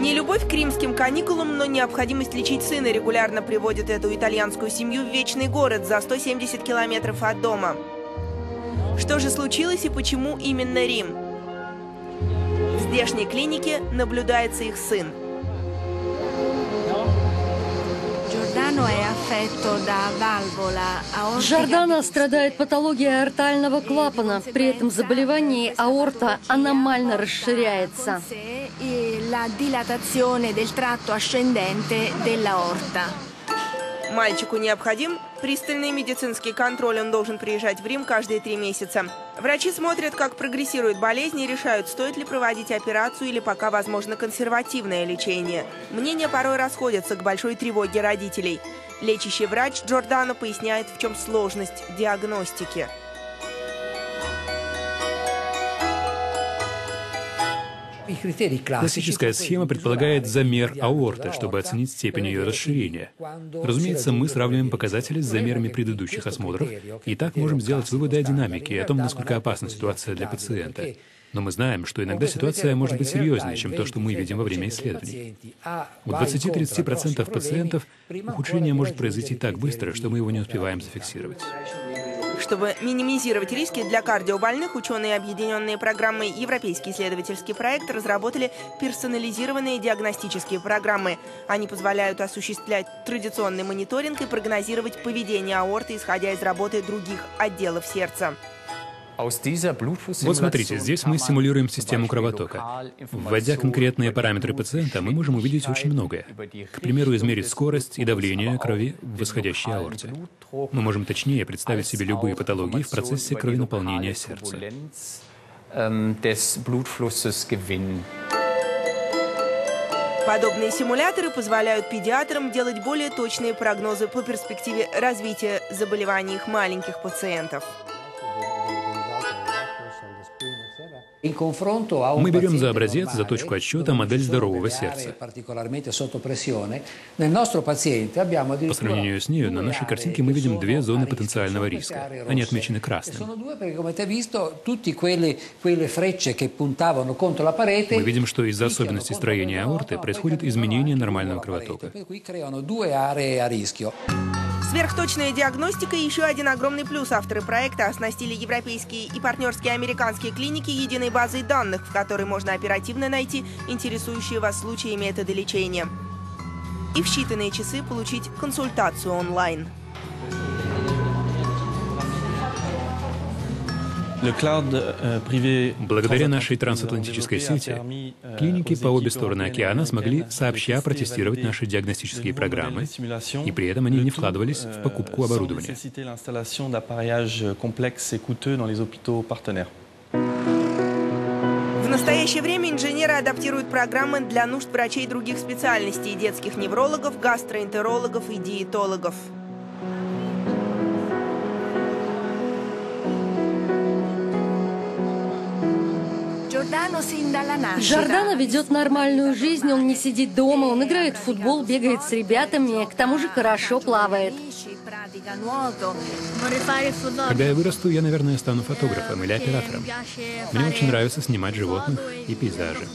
Не любовь к римским каникулам, но необходимость лечить сына регулярно приводит эту итальянскую семью в Вечный город за 170 километров от дома. Что же случилось и почему именно Рим? В здешней клинике наблюдается их сын. Джордано страдает патологией аортального клапана. При этом заболевании аорта аномально расширяется. Мальчику необходим пристальный медицинский контроль. Он должен приезжать в Рим каждые 3 месяца. Врачи смотрят, как прогрессирует болезнь, и решают, стоит ли проводить операцию или пока возможно консервативное лечение. Мнения порой расходятся к большой тревоге родителей. Лечащий врач Джордано поясняет, в чем сложность диагностики. Классическая схема предполагает замер аорты, чтобы оценить степень ее расширения. Разумеется, мы сравниваем показатели с замерами предыдущих осмотров, и так можем сделать выводы о динамике и о том, насколько опасна ситуация для пациента. Но мы знаем, что иногда ситуация может быть серьезнее, чем то, что мы видим во время исследований. У 20-30% пациентов ухудшение может произойти так быстро, что мы его не успеваем зафиксировать. Чтобы минимизировать риски для кардиобольных, ученые объединенные программой «Европейский исследовательский проект» разработали персонализированные диагностические программы. Они позволяют осуществлять традиционный мониторинг и прогнозировать поведение аорты, исходя из работы других отделов сердца. Вот смотрите, здесь мы симулируем систему кровотока. Вводя конкретные параметры пациента, мы можем увидеть очень многое. К примеру, измерить скорость и давление крови в восходящей аорте. Мы можем точнее представить себе любые патологии в процессе кровенаполнения сердца. Подобные симуляторы позволяют педиатрам делать более точные прогнозы по перспективе развития заболеваний их маленьких пациентов. Мы берем за образец, за точку отсчета, модель здорового сердца. По сравнению с нею, на нашей картинке мы видим 2 зоны потенциального риска. Они отмечены красным. Мы видим, что из-за особенностей строения аорты происходит изменение нормального кровотока. Сверхточная диагностика – еще один огромный плюс. Авторы проекта оснастили европейские и партнерские американские клиники единой базой данных, в которой можно оперативно найти интересующие вас случаи и методы лечения. И в считанные часы получить консультацию онлайн. Благодаря нашей трансатлантической сети, клиники по обе стороны океана смогли сообща протестировать наши диагностические программы, и при этом они не вкладывались в покупку оборудования. В настоящее время инженеры адаптируют программы для нужд врачей других специальностей – детских неврологов, гастроэнтерологов и диетологов. Джордано ведет нормальную жизнь, он не сидит дома, он играет в футбол, бегает с ребятами, к тому же хорошо плавает. Когда я вырасту, я, наверное, стану фотографом или оператором. Мне очень нравится снимать животных и пейзажи.